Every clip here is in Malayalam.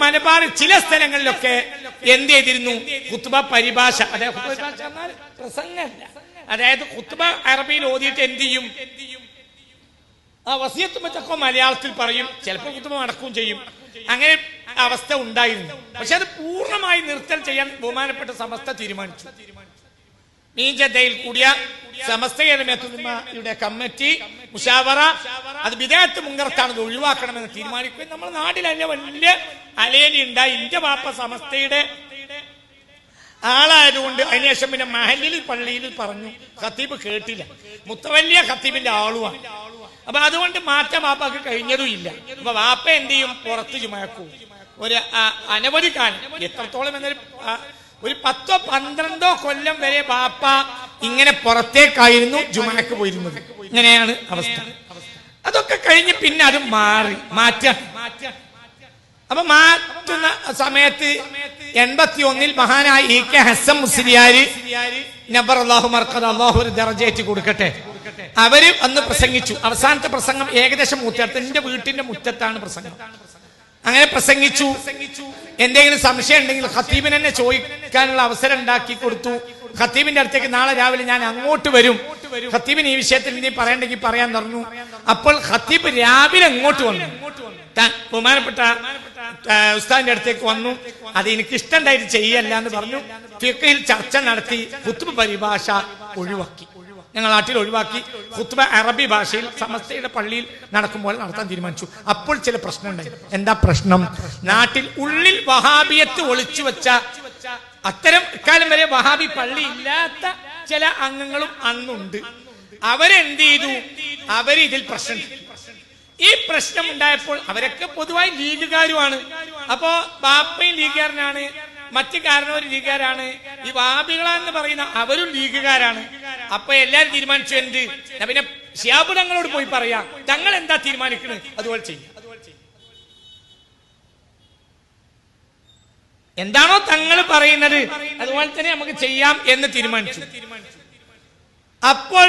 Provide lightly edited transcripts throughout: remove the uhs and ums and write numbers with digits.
മലബാർ ചില സ്ഥലങ്ങളിലൊക്കെ എന്ത് ചെയ്തിരുന്നു, ഖുത്ബ പരിഭാഷ, അതായത് പ്രസംഗമല്ല, അതായത് ഖുത്ബ അറബിയിൽ ഓതിയിട്ട് എന്ത് ചെയ്യും, ആ വസിയത്തും മറ്റൊക്കെ മലയാളത്തിൽ പറയും, ചിലപ്പോൾ ഖുത്ബ നടക്കുകയും ചെയ്യും. അങ്ങനെ അവസ്ഥ ഉണ്ടായിരുന്നു. പക്ഷെ അത് പൂർണ്ണമായി നിർത്തൽ ചെയ്യാൻ ബഹുമാനപ്പെട്ട സമസ്ത തീരുമാനിച്ചു. മീഞ്ചയിൽ കൂടിയ സമസ്തയുടെ കമ്മിറ്റി മുഷാവറ അത് ബിദഅത്ത് മുങ്കറത്താണ്, ഒഴിവാക്കണമെന്ന് തീരുമാനിക്കുകയും നമ്മുടെ നാട്ടിലല്ല വലിയ അലയലി ഉണ്ടായി. എന്റെ വാപ്പ സമസ്തയുടെ ആളായതുകൊണ്ട് അതിനുശേഷം പിന്നെ മഹല്ലിൽ പള്ളിയിൽ പറഞ്ഞു, ഖത്തീബ് കേട്ടില്ല, മുത്തവല്ലിയ ഖത്തീബിന്റെ ആളുമാണ്. അപ്പൊ അതുകൊണ്ട് മാറ്റം വാപ്പക്ക് കഴിഞ്ഞതും ഇല്ല. അപ്പൊ വാപ്പ എന്ത് ചെയ്യും, പുറത്ത് ജുമാക്കും. ഒരു അനവധി കാലം, എത്രത്തോളം എന്നൊരു 10-12 കൊല്ലം വരെ വാപ്പ ഇങ്ങനെ പുറത്തേക്കായിരുന്നു ജുമാക്ക് പോയിരുന്നത്. ഇങ്ങനെയാണ് അവസ്ഥ. അതൊക്കെ കഴിഞ്ഞ് പിന്നെ അത് മാറ്റാം. അപ്പൊ മാറ്റുന്ന സമയത്ത് 81-ൽ മഹാനായ ഇ.കെ. ഹസൻ മുസ്ലിയാര് നബറല്ലാഹു മർഖദ, അല്ലാഹു ഒരു ദറജയേറ്റി കൊടുക്കട്ടെ, അവര് അന്ന് പ്രസംഗിച്ചു. അവസാനത്തെ പ്രസംഗം ഏകദേശം എന്റെ വീട്ടിന്റെ മുറ്റത്താണ് പ്രസംഗം. അങ്ങനെ പ്രസംഗിച്ചു. എന്തെങ്കിലും സംശയം ഉണ്ടെങ്കിൽ ഖത്തീബിന് തന്നെ ചോദിക്കാനുള്ള അവസരം ഉണ്ടാക്കി കൊടുത്തു. ഖത്തീബിന്റെ അടുത്തേക്ക് നാളെ രാവിലെ ഞാൻ അങ്ങോട്ട് വരും, ഖത്തീബിന് ഈ വിഷയത്തിൽ നീ പറയണ്ടെങ്കിൽ പറയാൻ പറഞ്ഞു. അപ്പോൾ ഖത്തീബ് രാവിലെ അങ്ങോട്ട് വന്നു, ബഹുമാനപ്പെട്ട ഉസ്താദിന്റെ അടുത്തേക്ക് വന്നു. അത് എനിക്ക് ഇഷ്ടമുണ്ടായിട്ട് ചെയ്യല്ല എന്ന് പറഞ്ഞു. ഫിഖ്ഹിൽ ചർച്ച നടത്തി ഖുത്ബ പരിഭാഷ ഒഴിവാക്കി, ഞങ്ങൾ നാട്ടിൽ ഒഴിവാക്കി. ഖുത്ബ അറബി ഭാഷയിൽ സമസ്തയുടെ പള്ളിയിൽ നടക്കുമ്പോൾ നടത്താൻ തീരുമാനിച്ചു. അപ്പോൾ ചില പ്രശ്നം ഉണ്ടായി. എന്താ പ്രശ്നം? നാട്ടിൽ ഉള്ളിൽ വഹാബിയത്ത് ഒളിച്ചു വെച്ച, അത്തരം ഇക്കാലം വരെ വഹാബി പള്ളി ഇല്ലാത്ത ചില അംഗങ്ങളും അന്നുണ്ട്. അവരെന്ത് ചെയ്തു, ഇതിൽ പ്രശ്നം. ഈ പ്രശ്നം ഉണ്ടായപ്പോൾ അവരൊക്കെ പൊതുവായി ലീഗുകാരുമാണ്. അപ്പോ ബാപ്പയും ലീഗുകാരനാണ്, മറ്റു കാരണവരും ലീഗുകാരാണ്, ഈ വാബികളെന്ന് പറയുന്ന അവരും ലീഗുകാരാണ്. അപ്പൊ എല്ലാരും തീരുമാനിച്ചു എന്ത്, പിന്നെ ശിഹാബ് തങ്ങളോട് പോയി പറയാം, തങ്ങൾ എന്താ തീരുമാനിക്കുന്നത് അതുപോലെ ചെയ്യും, എന്താണോ തങ്ങൾ പറയുന്നത് അതുപോലെ തന്നെ നമുക്ക് ചെയ്യാം എന്ന് തീരുമാനിച്ചു. അപ്പോൾ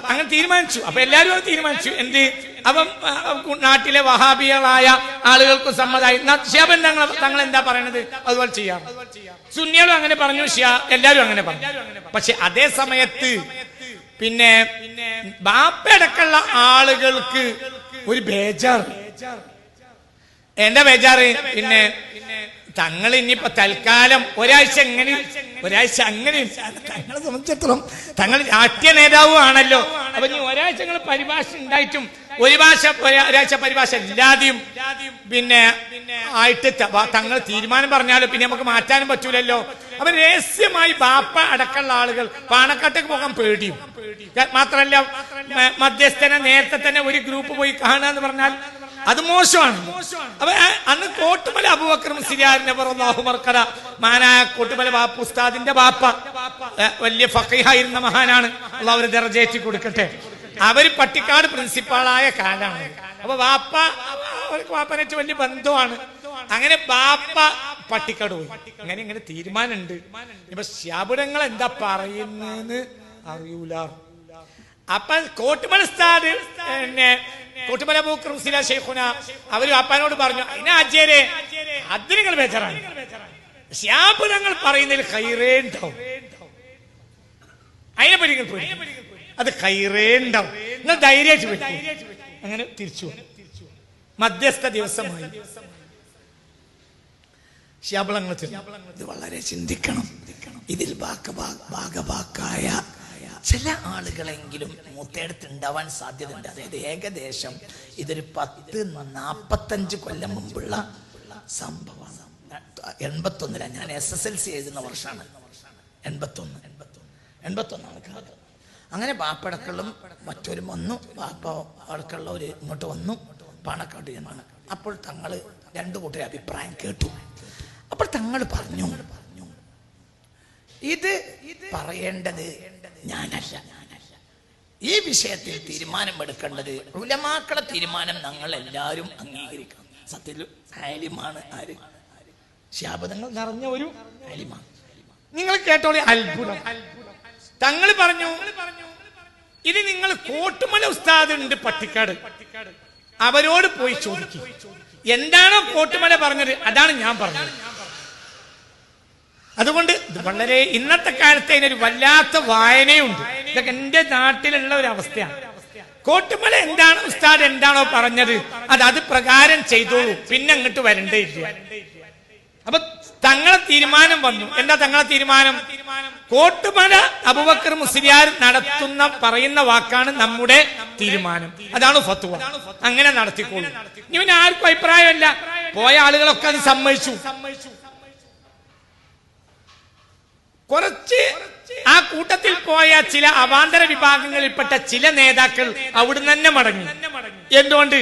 അങ്ങനെ തീരുമാനിച്ചു. അപ്പൊ എല്ലാവരും അത് തീരുമാനിച്ചു. എന്ത്, അപ്പം നാട്ടിലെ വഹാബികളായ ആളുകൾക്ക് സമ്മതമായി. ഷിഹാബൻ തങ്ങൾ എന്താ പറയണത് അതുപോലെ ചെയ്യാം. സുന്നികളും അങ്ങനെ പറഞ്ഞു, എല്ലാവരും അങ്ങനെ പറഞ്ഞു. പക്ഷെ അതേ സമയത്ത് പിന്നെ ബാപ്പയടക്കമുള്ള ആളുകൾക്ക് ഒരു ബേജാറ്. എന്താ ബേജാറ്? പിന്നെ തങ്ങൾ ഇനിയിപ്പോ തൽക്കാലം ഒരാഴ്ച അങ്ങനെ തങ്ങളെ സംബന്ധിച്ചിടത്തോളം തങ്ങൾ രാഷ്ട്രീയ നേതാവും ആണല്ലോ. അപ്പൊ ഇനി ഒരാഴ്ച പരിഭാഷ ഉണ്ടായിട്ടും ഒരാഴ്ച പരിഭാഷ ഇല്ലാതെയും പിന്നെ ആയിട്ട് തങ്ങൾ തീരുമാനം പറഞ്ഞാലോ പിന്നെ നമുക്ക് മാറ്റാനും പറ്റൂലല്ലോ. അപ്പൊ രഹസ്യമായി ബാപ്പ അടക്കമുള്ള ആളുകൾ പാണക്കാട്ടേക്ക് പോകാൻ പേടിയും. മാത്രമല്ല മധ്യസ്ഥനെ നേരത്തെ തന്നെ ഒരു ഗ്രൂപ്പ് പോയി കാണുക എന്ന് പറഞ്ഞാൽ അത് മോശമാണ്. അപ്പൊ അന്ന് കോട്ടുമല അബൂബക്കർ മുസ്ലിയാരിനെ റളിയല്ലാഹു മർഖദ, മഹാനായ കോട്ടുമല ബാപ്പ ഉസ്താദിന്റെ ബാപ്പ വലിയ ഫഖീഹായിരുന്ന മഹാനാണ്, അല്ലാഹു അവരെ ദറജയേറ്റി കൊടുക്കട്ടെ. അവര് പട്ടിക്കാട് പ്രിൻസിപ്പാളായ കാലാണ്. അപ്പൊ ബാപ്പനേറ്റ് വലിയ ബന്ധമാണ്. അങ്ങനെ ബാപ്പ പട്ടിക്കാട് പോയി. ഇങ്ങനെ തീരുമാനമുണ്ട്. ഇപ്പൊ ശാബുടങ്ങൾ എന്താ പറയുന്നതെന്ന് അറിയൂല. അപ്പൊ കോട്ടുമല ഉസ്താദ് കോട്ടുമല അബൂബക്കർ മുസ്ലിയാർ ശൈഖുന അവര് ബാപ്പാനോട് പറഞ്ഞു, അതിനെ അതിന് നിങ്ങൾ ബേജാറാണ്, ശാബുടങ്ങൾ പറയുന്നതിൽ ഖൈറേ ഉണ്ടാവും, അതിനെപ്പറ്റി നിങ്ങൾ പോയി അത് ഖൈറേ ഉണ്ടാവും, നിങ്ങൾ ധൈര്യമായിട്ട് പറ്റും. അങ്ങനെ തിരിച്ചു മധ്യസ്ഥ ദിവസമായി ശാബുളങ്ങൾ ഇത് വളരെ ചിന്തിക്കണം. ഇതിൽ ഭാഗഭാക്കായ ചില ആളുകളെങ്കിലും മൂത്തേടത്ത് ഉണ്ടാവാൻ സാധ്യതയുണ്ട്. അതായത് ഏകദേശം ഇതൊരു 10-45 കൊല്ലം മുമ്പുള്ള സംഭവമാണ്. 81 ഞാൻ SSLC എഴുതുന്ന വർഷമാണ്. 81 കാലം. അങ്ങനെ ബാപ്പടക്കളും മറ്റൊരും വന്നു, ബാപ്പ അടക്കമുള്ളവർ ഇങ്ങോട്ട് വന്നു, പാണക്കാട് എന്നാണ്. അപ്പോൾ തങ്ങൾ രണ്ടു കൂട്ടരെ അഭിപ്രായം കേട്ടു. അപ്പോൾ തങ്ങൾ പറഞ്ഞു, ഇത് പറയേണ്ടത് ഞാനല്ല, ഈ വിഷയത്തിൽ തീരുമാനമെടുക്കേണ്ടത് ഉലമാക്കളെ തീരുമാനം ഞങ്ങൾ എല്ലാവരും അംഗീകരിക്കണം. സത്യത്തിൽ ആലിമാണ് ആര്? ശാബദങ്ങൾ നിറഞ്ഞ ഒരു ആലിമാണ്. നിങ്ങൾ കേട്ടോളി, അത്ഭുതം. തങ്ങൾ പറഞ്ഞു, ഇത് നിങ്ങൾ കോട്ടുമല ഉസ്താദ് ഉണ്ട് പട്ടിക്കാട്, അവരോട് പോയി ചോദിക്കും, എന്താണോ കോട്ടുമല പറഞ്ഞത് അതാണ് ഞാൻ പറഞ്ഞത്. അതുകൊണ്ട് ഇത് വളരെ ഇന്നത്തെ കാലത്ത് അതിനൊരു വല്ലാത്ത വായനയുണ്ട്. ഇതൊക്കെ എന്റെ നാട്ടിലുള്ള ഒരു അവസ്ഥയാണ്. കോട്ടുമല എന്താണ് ഉസ്താദ് എന്താണോ പറഞ്ഞത് അത് പ്രകാരം ചെയ്തോളൂ, പിന്നെ അങ്ങോട്ട് വരണ്ടേ ഇല്ല. അപ്പൊ തങ്ങളെ തീരുമാനം വന്നു. എന്താ തങ്ങളെ തീരുമാനം? കോട്ടുമല അബൂബക്കർ മുസ്ലിയാർ പറയുന്ന വാക്കാണ് നമ്മുടെ തീരുമാനം, അതാണ് ഫത്വ. അങ്ങനെ നടത്തിക്കോളൂ. ഇവന് ആർക്കും അഭിപ്രായമല്ല, പോയ ആളുകളൊക്കെ അത് സമ്മതിച്ചു. കുറച്ച് ആ കൂട്ടത്തിൽ പോയ ചില അവാന്തര വിഭാഗങ്ങളിൽപ്പെട്ട ചില നേതാക്കൾ അവിടുന്ന് തന്നെ മടങ്ങി. എന്തുകൊണ്ട്?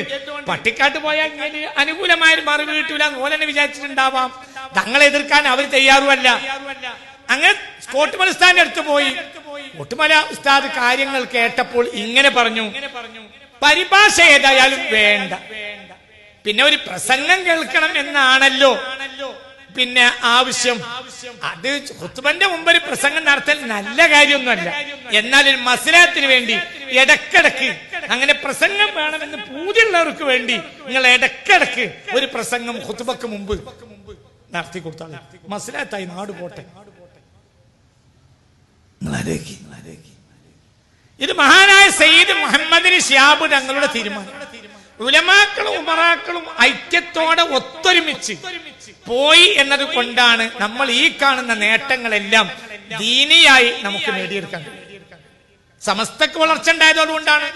പട്ടിക്കാട്ട് പോയാൽ അനുകൂലമായ മറുപടി കിട്ടൂല ഓലെന്നെ വിചാരിച്ചിട്ടുണ്ടാവാം. തങ്ങളെ എതിർക്കാൻ അവർ തയ്യാറുമല്ല. അങ്ങനെ കോട്ടുമല ഉസ്താദിന്റെ അടുത്ത് പോയി. കോട്ടുമല ഉസ്താദ് കാര്യങ്ങൾ കേട്ടപ്പോൾ ഇങ്ങനെ പറഞ്ഞു, പരിഭാഷ ഏതായാലും വേണ്ട, പിന്നെ ഒരു പ്രസംഗം കേൾക്കണം എന്നാണല്ലോ പിന്നെ ആവശ്യം. അത് ഖുത്ബന്റെ മുമ്പ് ഒരു പ്രസംഗം നടത്തൽ നല്ല കാര്യമൊന്നുമല്ല. എന്നാൽ ഒരു മസ്ലഹത്തിന് വേണ്ടി ഇടക്കിടക്ക് അങ്ങനെ പ്രസംഗം വേണമെന്ന് പൂതിയുള്ളവർക്ക് വേണ്ടി നിങ്ങൾ ഇടക്കിടക്ക് ഒരു പ്രസംഗം ഖുത്ബക്ക് മുമ്പ് നടത്തി കൊടുത്താൽ മസ്ലഹത്തായി നാട് പോട്ടെ. ഇത് മഹാനായ സയ്യിദ് മുഹമ്മദ് ശിഹാബ് തങ്ങളുടെ തീരുമാനം. ഉലമാക്കളും ഉമറാക്കളും ഐക്യത്തോടെ ഒത്തൊരുമിച്ച് പോയി എന്നത് കൊണ്ടാണ് നമ്മൾ ഈ കാണുന്ന നേട്ടങ്ങളെല്ലാം ദീനിയായി നമുക്ക് നേടിയെടുക്കാൻ. സമസ്തക്ക് വളർച്ച ഉണ്ടായതുകൊണ്ടാണ്.